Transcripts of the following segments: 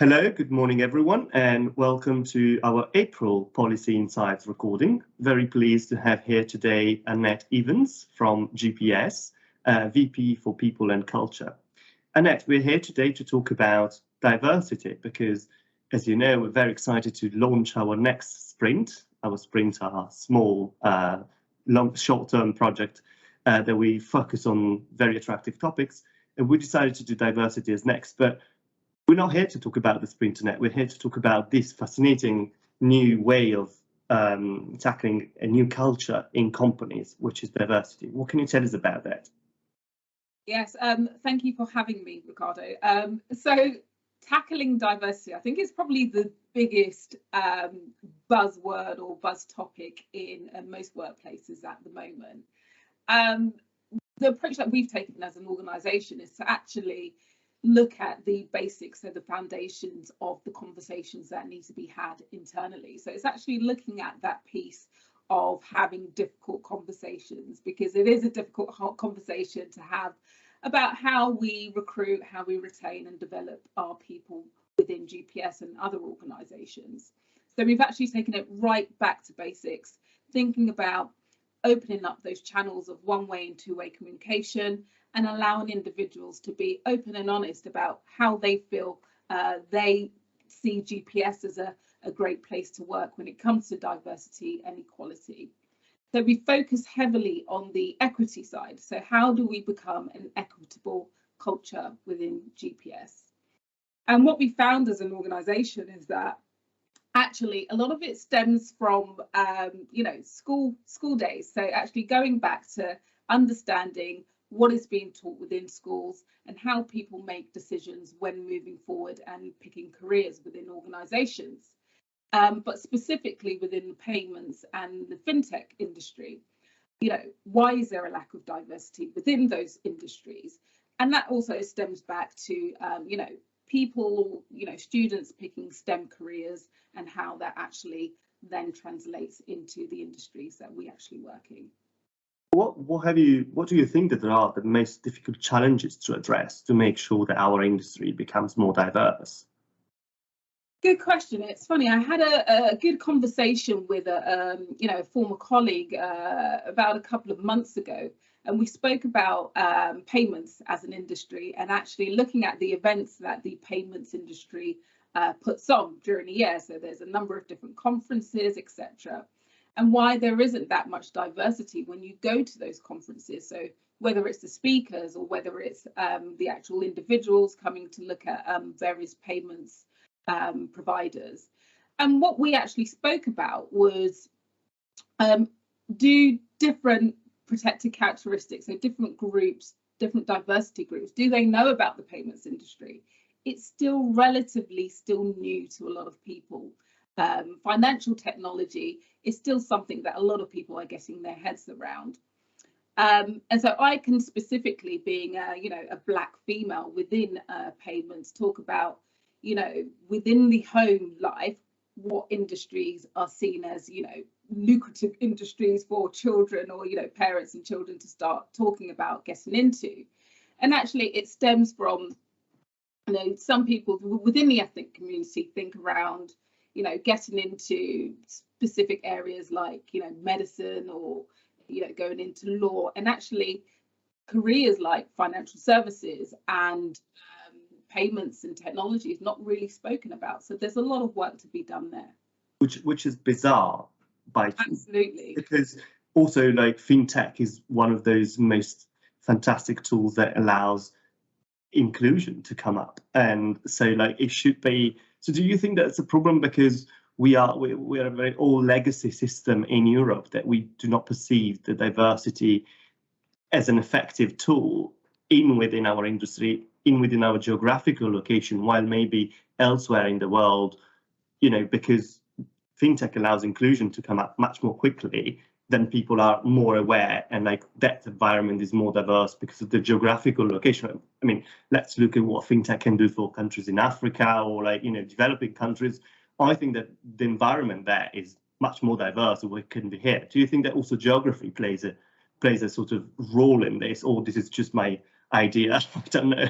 Hello, good morning, everyone, and welcome to our April Policy Insights recording. Very pleased to have here today Annette from GPS, VP for People and Culture. Annette, we're here today to talk about diversity because, as you know, we're very excited to launch our next sprint. Our sprints are small, short-term project that we focus on very attractive topics, and we decided to do diversity as next. But we're not here to talk about the sprint, Annette. We're here to talk about this fascinating new way of tackling a new culture in companies, which is diversity. What can you tell us about that? Yes, thank you for having me, Ricardo. So tackling diversity, I think is probably the biggest buzzword or buzz topic in most workplaces at the moment. The approach that we've taken as an organisation is to actually look at the basics, so the foundations of the conversations that need to be had internally. So it's actually looking at that piece of having difficult conversations, because it is a difficult conversation to have about how we recruit, how we retain and develop our people within GPS and other organisations. So we've actually taken it right back to basics, thinking about opening up those channels of one-way and two-way communication and allowing individuals to be open and honest about how they feel they see GPS as a great place to work when it comes to diversity and equality. So we focus heavily on the equity side. So how do we become an equitable culture within GPS? And what we found as an organisation is that actually a lot of it stems from school days. So actually going back to understanding what is being taught within schools and how people make decisions when moving forward and picking careers within organisations, but specifically within the payments and the fintech industry. Why is there a lack of diversity within those industries? And that also stems back to people, students picking STEM careers and how that actually then translates into the industries that we actually work in. What do you think that there are the most difficult challenges to address to make sure that our industry becomes more diverse? Good question. It's funny. I had a good conversation with a former colleague about a couple of months ago, and we spoke about payments as an industry and actually looking at the events that the payments industry puts on during the year. So there's a number of different conferences, etc. And why there isn't that much diversity when you go to those conferences. So whether it's the speakers or whether it's the actual individuals coming to look at various payments providers. And what we actually spoke about was do different protected characteristics, so different groups, different diversity groups, do they know about the payments industry? It's still relatively new to a lot of people. Financial technology is still something that a lot of people are getting their heads around. And so I can specifically, being a Black female within payments, talk about within the home life, what industries are seen as lucrative industries for children or parents and children to start talking about getting into. And actually it stems from some people within the ethnic community think around getting into specific areas like medicine or going into law, and actually careers like financial services and payments and technology is not really spoken about. So there's a lot of work to be done there. Which is bizarre, absolutely, because also like fintech is one of those most fantastic tools that allows inclusion to come up, and so like it should be. So do you think that's a problem because we are a very old legacy system in Europe that we do not perceive the diversity as an effective tool within our industry, within our geographical location, while maybe elsewhere in the world, because fintech allows inclusion to come up much more quickly, then people are more aware, and like that environment is more diverse because of the geographical location. I mean, let's look at what fintech can do for countries in Africa or developing countries. I think that the environment there is much more diverse than what can be here. Do you think that also geography plays a sort of role in this, or this is just my idea. I don't know.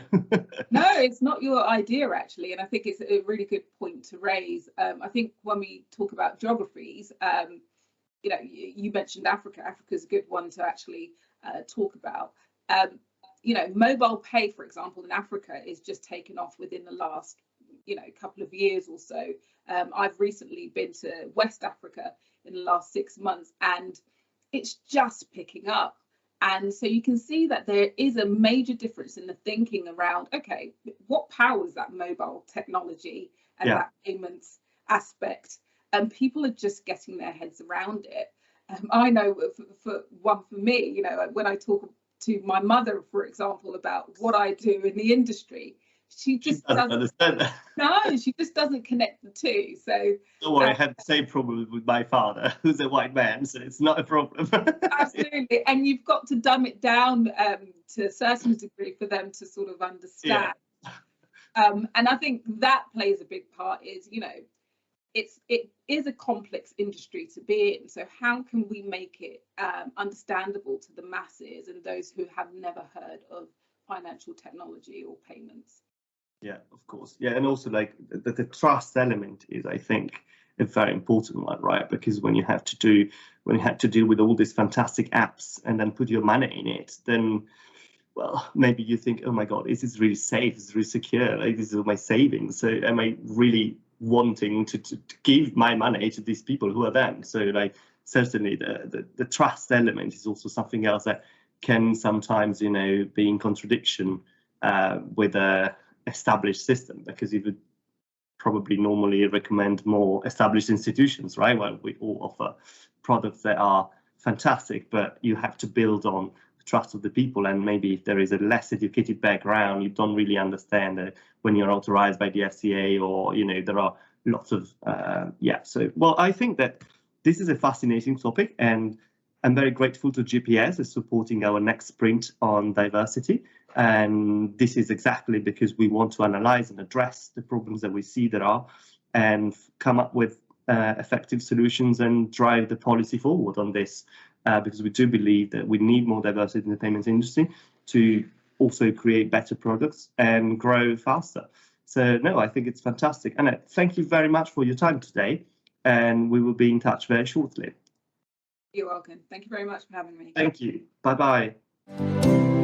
No, it's not your idea actually, and I think it's a really good point to raise. I think when we talk about geographies, you mentioned Africa. Africa's a good one to actually talk about. Mobile pay, for example, in Africa is just taken off within the last couple of years or so. I've recently been to West Africa in the last 6 months, and it's just picking up. And so you can see that there is a major difference in the thinking around, okay, what powers that mobile technology and that payments aspect? And people are just getting their heads around it. I know for me, when I talk to my mother, for example, about what I do in the industry, she just doesn't understand that. No, she just doesn't connect the two. So don't worry, I have the same problem with my father, who's a white man, so it's not a problem. Absolutely, and you've got to dumb it down to a certain degree for them to sort of understand. And I think that plays a big part. It is a complex industry to be in. So how can we make it understandable to the masses and those who have never heard of financial technology or payments? Yeah, of course. Yeah, and also like the trust element is, I think, a very important one, right? Because when you have to deal with all these fantastic apps and then put your money in it, then, well, maybe you think, oh my God, is this really safe? Is this really secure? Like, this is my savings. So am I really wanting to give my money to these people? Who are them? So like, certainly the trust element is also something else that can sometimes, be in contradiction with a established system, because you would probably normally recommend more established institutions, right? Well, we all offer products that are fantastic, but you have to build on the trust of the people. And maybe if there is a less educated background, you don't really understand that when you're authorized by the FCA, or, there are lots of, So, well, I think that this is a fascinating topic, and I'm very grateful to GPS for supporting our next sprint on diversity. And this is exactly because we want to analyze and address the problems that we see there are, and come up with effective solutions and drive the policy forward on this, because we do believe that we need more diversity in the payments industry to also create better products and grow faster. So no, I think it's fantastic. Annette, thank you very much for your time today, and we will be in touch very shortly. You're welcome. Thank you very much for having me. Thank you. Bye-bye.